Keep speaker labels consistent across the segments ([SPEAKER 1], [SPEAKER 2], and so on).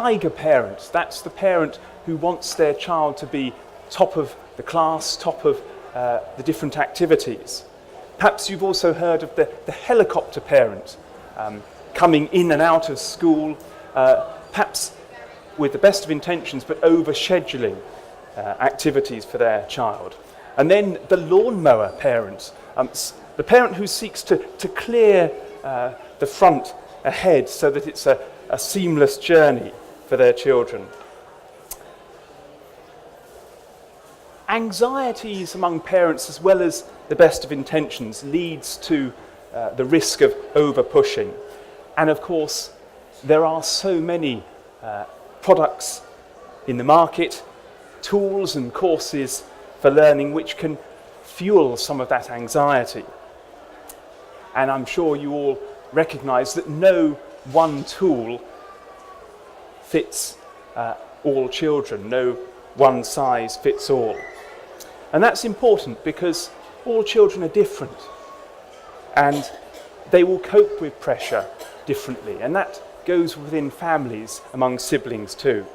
[SPEAKER 1] tiger parent. That's the parent who wants their child to be top of the class, top of the different activities. Perhaps you've also heard of the helicopter parent, coming in and out of school, perhaps with the best of intentions, but over-scheduling activities for their child. And then the lawnmower parent, the parent who seeks to clear the front ahead so that it's a seamless journey for their children. Anxieties among parents, as well as the best of intentions, leads to the risk of over-pushing. And of course, there are so many products in the market, tools and courses for learning which can fuel some of that anxiety. And I'm sure you all recognise that no one tool fits all children, no one size fits all. And that's important because all children are different and they will cope with pressure differently, and that goes within families among siblings too.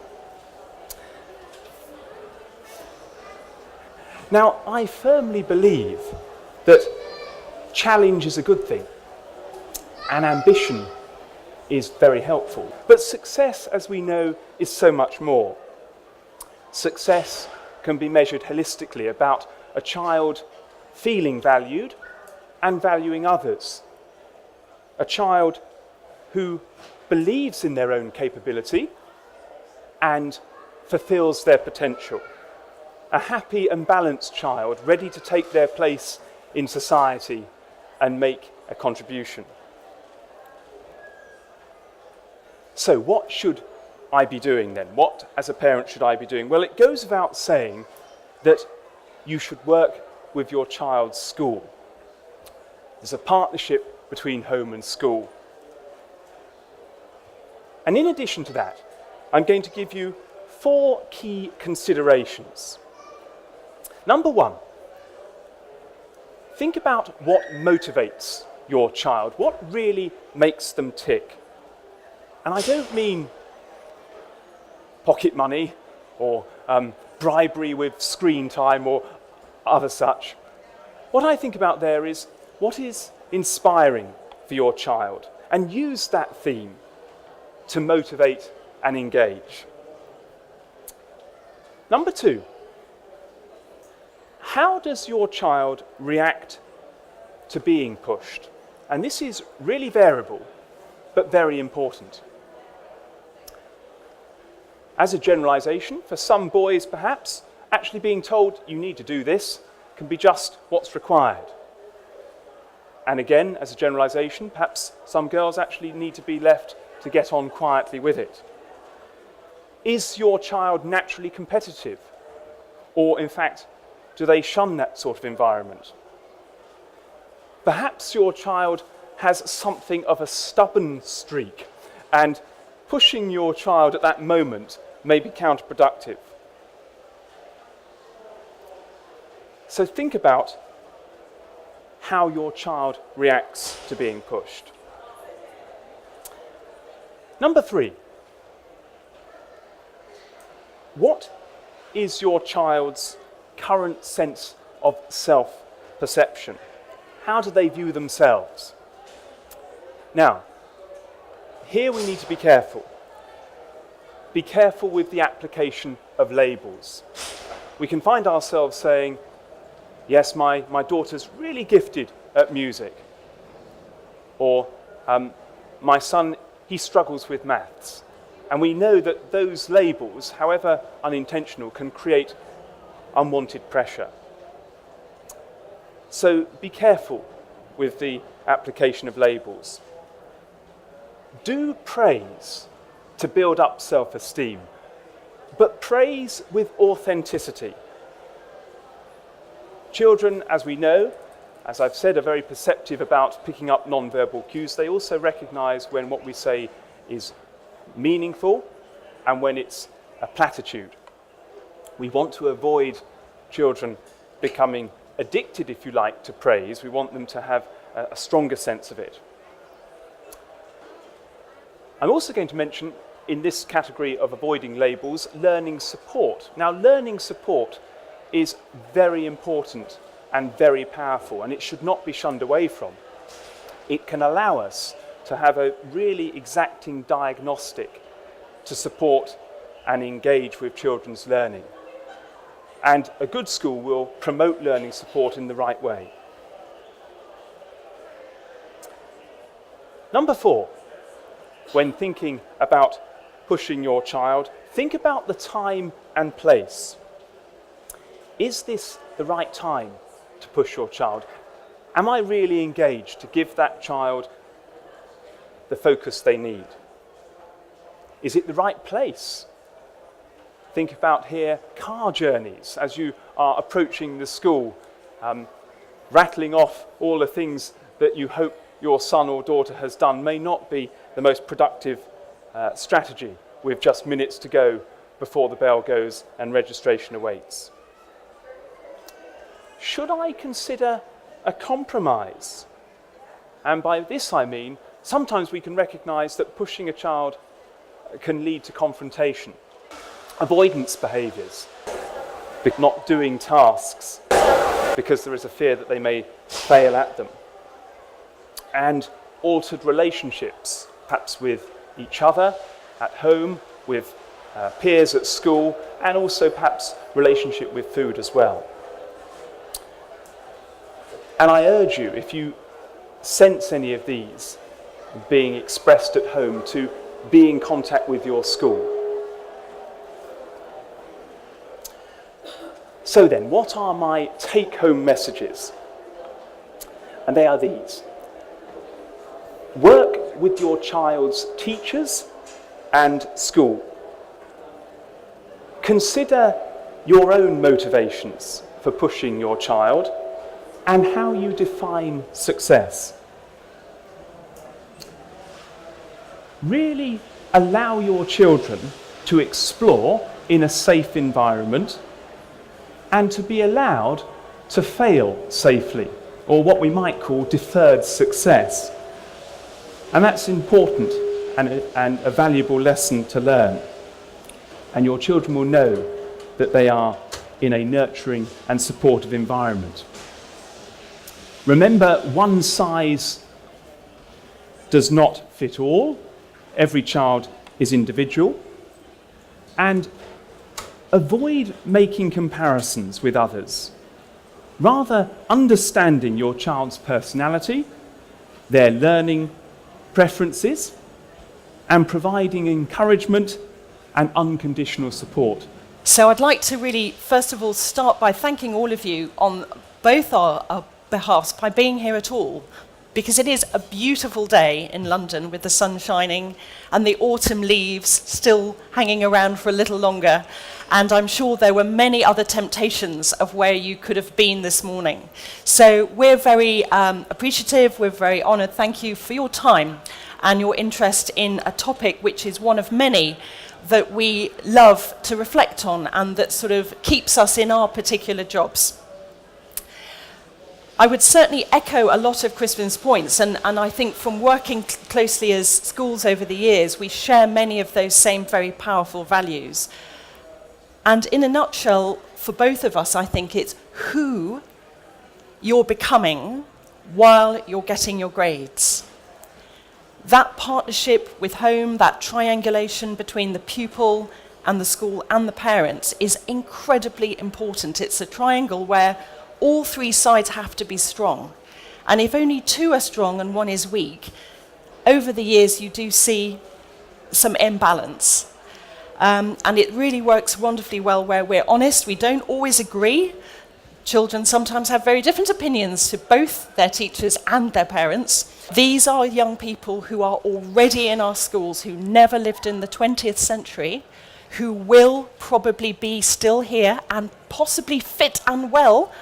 [SPEAKER 1] Now, I firmly believe that challenge is a good thing and ambition is very helpful. But success, as we know, is so much more. Success can be measured holistically about a child feeling valued and valuing others. A child who believes in their own capability and fulfills their potential. A happy and balanced child ready to take their place in society and make a contribution. So what should I be doing then? What, as a parent, should I be doing? Well, it goes without saying that you should work with your child's school. There's a partnership between home and school. And in addition to that, I'm going to give you 4 key considerations. Number 1, think about what motivates your child, what really makes them tick. And I don't mean pocket money or bribery with screen time or other such. What I think about there is what is inspiring for your child, and use that theme to motivate and engage. Number 2, how does your child react to being pushed? And this is really variable, but very important. As a generalisation, for some boys perhaps, actually being told you need to do this can be just what's required. And again, as a generalisation, perhaps some girls actually need to be left to get on quietly with it. Is your child naturally competitive? Or in fact, do they shun that sort of environment? Perhaps your child has something of a stubborn streak, and pushing your child at that moment may be counterproductive. So think about how your child reacts to being pushed. Number 3, what is your child's current sense of self-perception? How do they view themselves? Now, here we need to be careful. Be careful with the application of labels. We can find ourselves saying, yes, my daughter's really gifted at music. Or my son, he struggles with maths. And we know that those labels, however unintentional, can create unwanted pressure. So be careful with the application of labels. Do praise to build up self-esteem, but praise with authenticity. Children, as we know, as I've said, are very perceptive about picking up non-verbal cues. They also recognise when what we say is meaningful and when it's a platitude. We want to avoid children becoming addicted, if you like, to praise. We want them to have a stronger sense of it. I'm also going to mention in this category of avoiding labels, learning support. Now, learning support is very important and very powerful, and it should not be shunned away from. It can allow us to have a really exacting diagnostic to support and engage with children's learning. And a good school will promote learning support in the right way. Number 4, when thinking about pushing your child, think about the time and place. Is this the right time to push your child? Am I really engaged to give that child the focus they need? Is it the right place? Think about here car journeys as you are approaching the school, rattling off all the things that you hope your son or daughter has done may not be the most productive strategy with just minutes to go before the bell goes and registration awaits. Should I consider a compromise? And by this I mean, sometimes we can recognise that pushing a child can lead to confrontation, avoidance behaviours, not doing tasks because there is a fear that they may fail at them, and altered relationships, perhaps with each other, at home, with peers at school, and also perhaps relationship with food as well. And I urge you, if you sense any of these being expressed at home, to be in contact with your school. So then, what are my take-home messages? And they are these. Work with your child's teachers and school. Consider your own motivations for pushing your child and how you define success. Really allow your children to explore in a safe environment and to be allowed to fail safely, or what we might call deferred success. And that's important and a valuable lesson to learn. And your children will know that they are in a nurturing and supportive environment. Remember, one size does not fit all. Every child is individual. And avoid making comparisons with others. Rather, understanding your child's personality, their learning preferences, and providing encouragement and unconditional support.
[SPEAKER 2] So I'd like to really, first of all, start by thanking all of you on both our behalfs by being here at all, because it is a beautiful day in London with the sun shining and the autumn leaves still hanging around for a little longer. And I'm sure there were many other temptations of where you could have been this morning. So we're very appreciative, we're very honoured. Thank you for your time and your interest in a topic which is one of many that we love to reflect on and that sort of keeps us in our particular jobs. I would certainly echo a lot of Crispin's points, and I think from working closely as schools over the years, we share many of those same very powerful values. And in a nutshell, for both of us, I think it's who you're becoming while you're getting your grades. That partnership with home, that triangulation between the pupil and the school and the parents is incredibly important. It's a triangle where all three sides have to be strong. And if only two are strong and one is weak, over the years you do see some imbalance. And it really works wonderfully well where we're honest. We don't always agree. Children sometimes have very different opinions to both their teachers and their parents. These are young people who are already in our schools, who never lived in the 20th century, who will probably be still here and possibly fit and well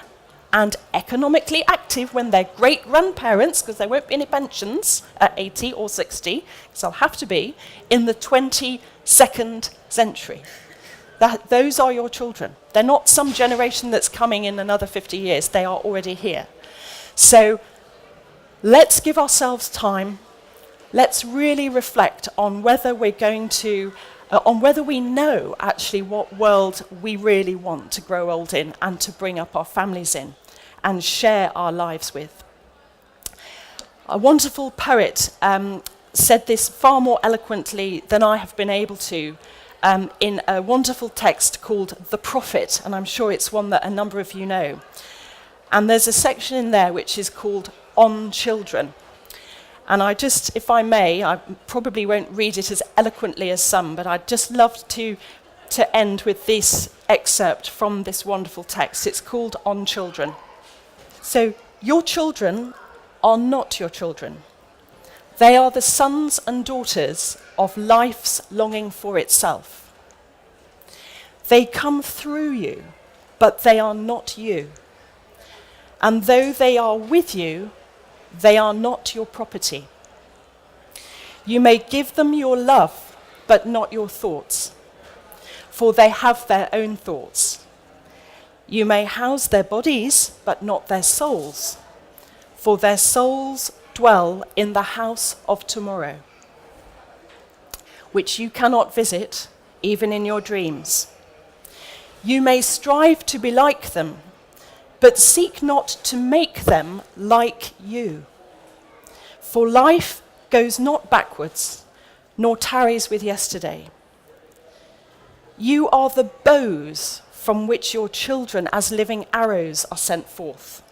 [SPEAKER 2] and economically active when they're great-grandparents, because there won't be any pensions at 80 or 60, because they'll have to be, in the 22nd century. Those are your children. They're not some generation that's coming in another 50 years. They are already here. So let's give ourselves time. let's really reflect on whether we're going to, on whether we know actually what world we really want to grow old in and to bring up our families in and share our lives with. A wonderful poet said this far more eloquently than I have been able to in a wonderful text called The Prophet, and I'm sure it's one that a number of you know. And there's a section in there which is called On Children. And I just, if I may, I probably won't read it as eloquently as some, but I'd just love to end with this excerpt from this wonderful text. It's called On Children. So, your children are not your children. They are the sons and daughters of life's longing for itself. They come through you, but they are not you. And though they are with you, they are not your property. You may give them your love, but not your thoughts, for they have their own thoughts. You may house their bodies, but not their souls, for their souls dwell in the house of tomorrow, which you cannot visit, even in your dreams. You may strive to be like them, but seek not to make them like you. For life goes not backwards, nor tarries with yesterday. You are the bows from which your children as living arrows are sent forth.